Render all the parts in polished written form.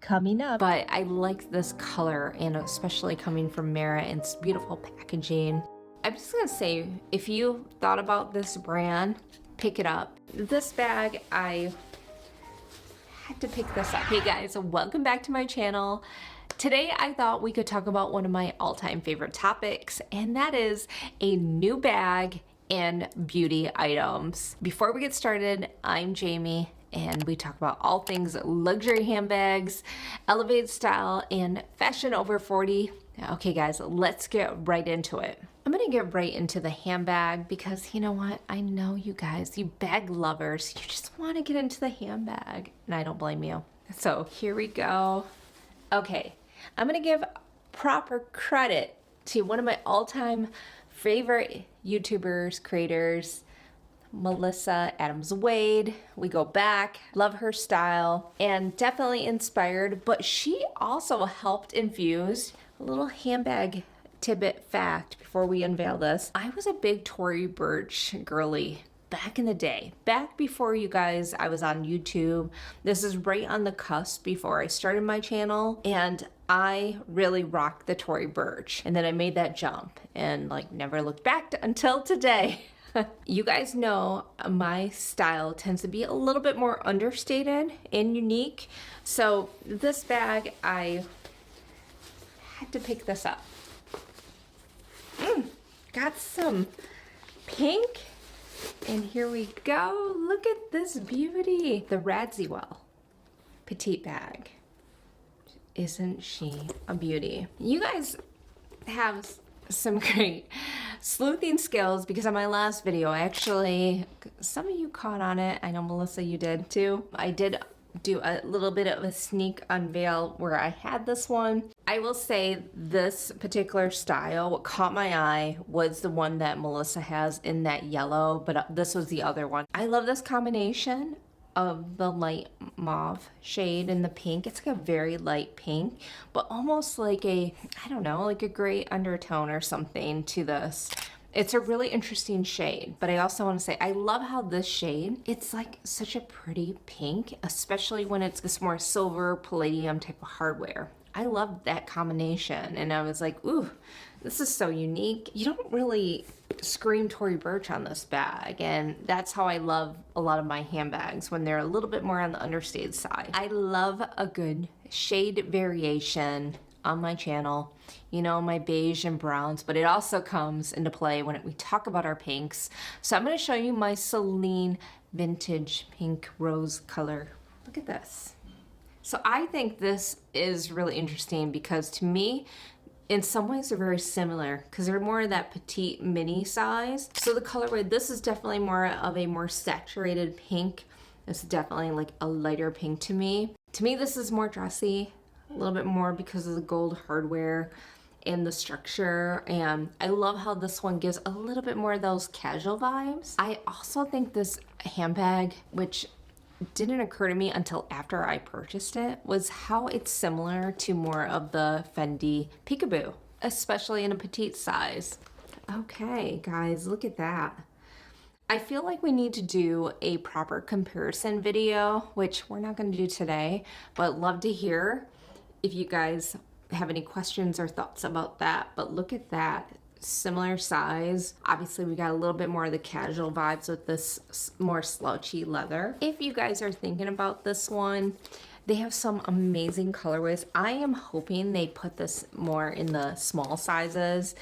coming up. But I like this color, and especially coming from Mara, and it's beautiful packaging. I'm just gonna say, if you thought about this brand, pick it up. This bag, I had to pick this up. Hey guys, welcome back to my channel. Today I thought we could talk about one of my all-time favorite topics, and that is a new bag and beauty items. Before we get started, I'm Jamie, and we talk about all things luxury handbags, elevated style, and fashion over 40. Okay guys, let's get right into it. I'm gonna get right into the handbag because you know what? I know you guys, you bag lovers, you just wanna get into the handbag, and I don't blame you. So here we go. Okay, I'm gonna give proper credit to one of my all-time favorite YouTubers, creators, Melissa Adams Wade. We go back, love her style, and definitely inspired, but she also helped infuse a little handbag tidbit fact before we unveil this. I was a big Tory Burch girly back in the day, back before you guys, I was on YouTube. This is right on the cusp before I started my channel, and I really rocked the Tory Burch. And then I made that jump and like never looked back until today. You guys know my style tends to be a little bit more understated and unique. So this bag, I had to pick this up. Got some pink, and here we go. Look at this beauty. The Radziwill petite bag. Isn't she a beauty? You guys have some great sleuthing skills because on my last video, actually, some of you caught on it. I know Melissa, you did too. I did do a little bit of a sneak unveil where I had this one. I will say this particular style, what caught my eye was the one that Melissa has in that yellow, but this was the other one. I love this combination of the light mauve shade and the pink. It's like a very light pink, but almost like a, I don't know, like a gray undertone or something to this. It's a really interesting shade, but I also want to say I love how this shade, it's like such a pretty pink, especially when it's this more silver palladium type of hardware. I love that combination, and I was like, ooh, this is so unique. You don't really scream Tory Burch on this bag, and that's how I love a lot of my handbags, when they're a little bit more on the understated side. I love a good shade variation on my channel, you know, my beige and browns, but it also comes into play when we talk about our pinks. So I'm going to show you my Celine vintage pink rose color. Look at this. So I think this is really interesting because to me, in some ways they're very similar because they're more of that petite mini size. So the colorway, this is definitely more of a more saturated pink. It's definitely like a lighter pink to me. To me, this is more dressy, a little bit more because of the gold hardware and the structure, and I love how this one gives a little bit more of those casual vibes. I also think this handbag, which didn't occur to me until after I purchased it, was how it's similar to more of the Fendi Peekaboo, especially in a petite size. Okay guys, look at that. I feel like we need to do a proper comparison video, which we're not going to do today, but love to hear if you guys have any questions or thoughts about that. But look at that, similar size. Obviously we got a little bit more of the casual vibes with this more slouchy leather. If you guys are thinking about this one, they have some amazing colorways. I am hoping they put this more in the small sizes.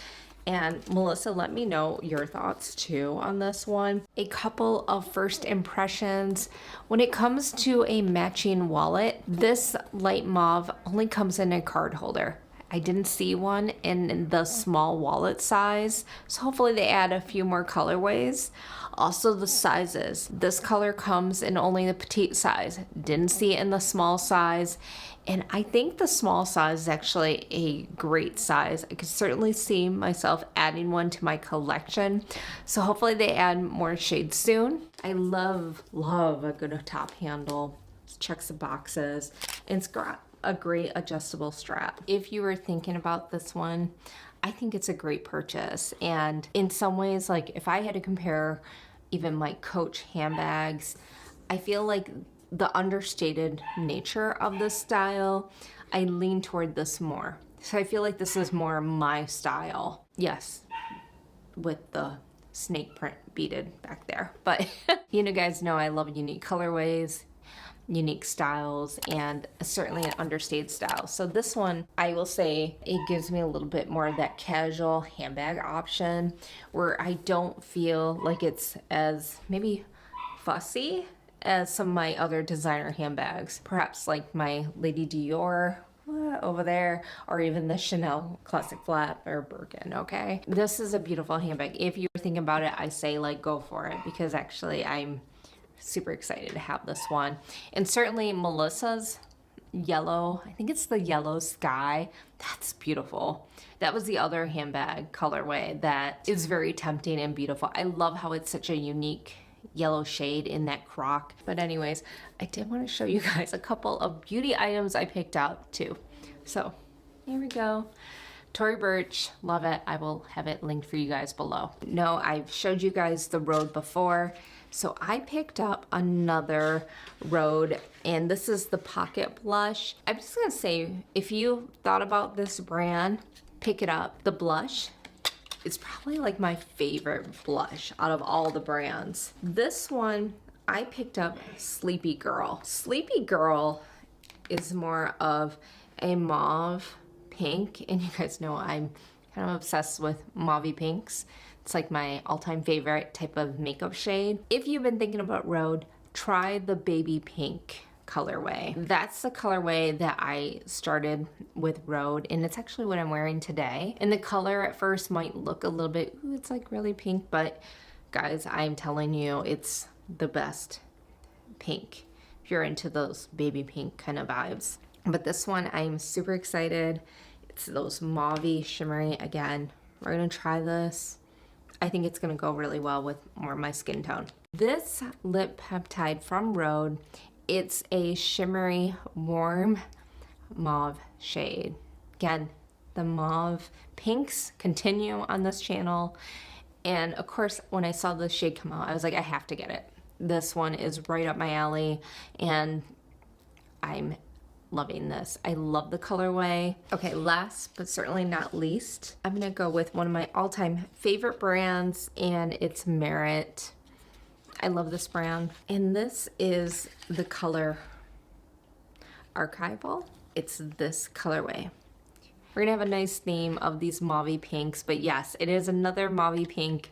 And Melissa, let me know your thoughts too on this one. A couple of first impressions. When it comes to a matching wallet, this light mauve only comes in a card holder. I didn't see one in the small wallet size, so hopefully they add a few more colorways. Also the sizes. This color comes in only the petite size. Didn't see it in the small size. And I think the small size is actually a great size. I could certainly see myself adding one to my collection. So hopefully they add more shades soon. I love a good top handle. It checks the boxes. And it's got a great adjustable strap. If you were thinking about this one, I think it's a great purchase. And in some ways, like if I had to compare even my Coach handbags, I feel like the understated nature of this style, I lean toward this more. So I feel like this is more my style. Yes, with the snake print beaded back there. But you know, guys know I love unique colorways, unique styles, and certainly an understated style. So this one, I will say, it gives me a little bit more of that casual handbag option where I don't feel like it's as maybe fussy as some of my other designer handbags. Perhaps like my Lady Dior over there, or even the Chanel Classic Flat or Birkin, okay? This is a beautiful handbag. If you're thinking about it, I say like go for it, because actually I'm super excited to have this one. And certainly Melissa's yellow, I think it's the yellow sky, that's beautiful. That was the other handbag colorway that is very tempting and beautiful. I love how it's such a unique yellow shade in that croc. But anyways, I did want to show you guys a couple of beauty items I picked up too. So here we go. Tory Burch, love it. I will have it linked for you guys below. No, I've showed you guys the Rhode before. So I picked up another Rhode, and this is the Pocket Blush. I'm just gonna say, if you thought about this brand, pick it up. The blush, it's probably like my favorite blush out of all the brands. This one, I picked up Sleepy Girl. Sleepy Girl is more of a mauve pink, and you guys know I'm kind of obsessed with mauvey pinks. It's like my all-time favorite type of makeup shade. If you've been thinking about Rhode, try the baby pink colorway. That's the colorway that I started with Rhode, and it's actually what I'm wearing today. And the color at first might look a little bit, ooh, it's like really pink, but guys, I'm telling you, it's the best pink if you're into those baby pink kind of vibes. But this one, I'm super excited. It's those mauvey shimmery. Again, we're gonna try this. I think it's gonna go really well with more of my skin tone. This lip peptide from Rhode, it's a shimmery, warm mauve shade. Again, the mauve pinks continue on this channel. And of course, when I saw this shade come out, I was like, I have to get it. This one is right up my alley, and I'm loving this. I love the colorway. Okay, last but certainly not least, I'm gonna go with one of my all-time favorite brands, and it's Merit. I love this brand. And this is the color Archival. It's this colorway. We're gonna have a nice theme of these mauvey pinks, but yes, it is another mauvey pink.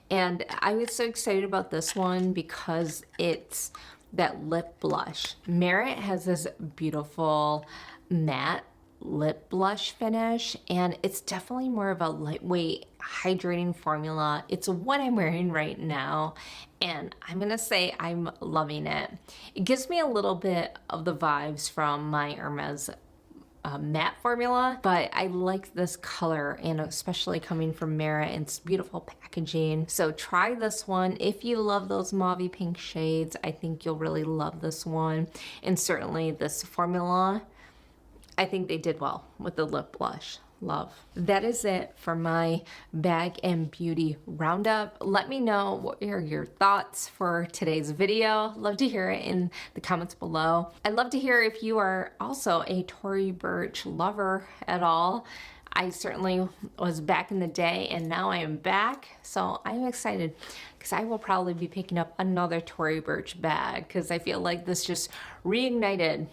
And I was so excited about this one because it's that lip blush. Merit has this beautiful matte lip blush finish, and it's definitely more of a lightweight hydrating formula. It's what I'm wearing right now, and I'm gonna say I'm loving it. It gives me a little bit of the vibes from my Hermes matte formula, but I like this color, and especially coming from Merit, and it's beautiful packaging. So try this one. If you love those mauvey pink shades, I think you'll really love this one. And certainly this formula, I think they did well with the lip blush. Love. That is it for my bag and beauty roundup. Let me know what are your thoughts for today's video. Love to hear it in the comments below. I'd love to hear if you are also a Tory Burch lover at all. I certainly was back in the day, and now I am back. So I'm excited because I will probably be picking up another Tory Burch bag because I feel like this just reignited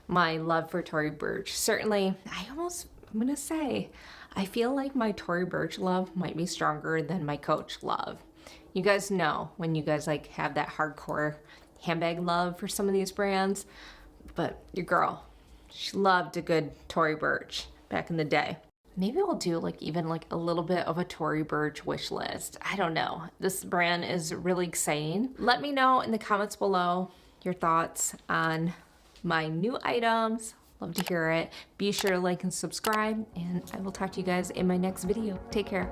my love for Tory Burch. Certainly, I'm gonna say, I feel like my Tory Burch love might be stronger than my Coach love. You guys know when you guys like have that hardcore handbag love for some of these brands, but your girl, she loved a good Tory Burch back in the day. Maybe we'll do like even like a little bit of a Tory Burch wish list. I don't know. This brand is really exciting. Let me know in the comments below your thoughts on my new items. Love to hear it. Be sure to like and subscribe, and I will talk to you guys in my next video. Take care.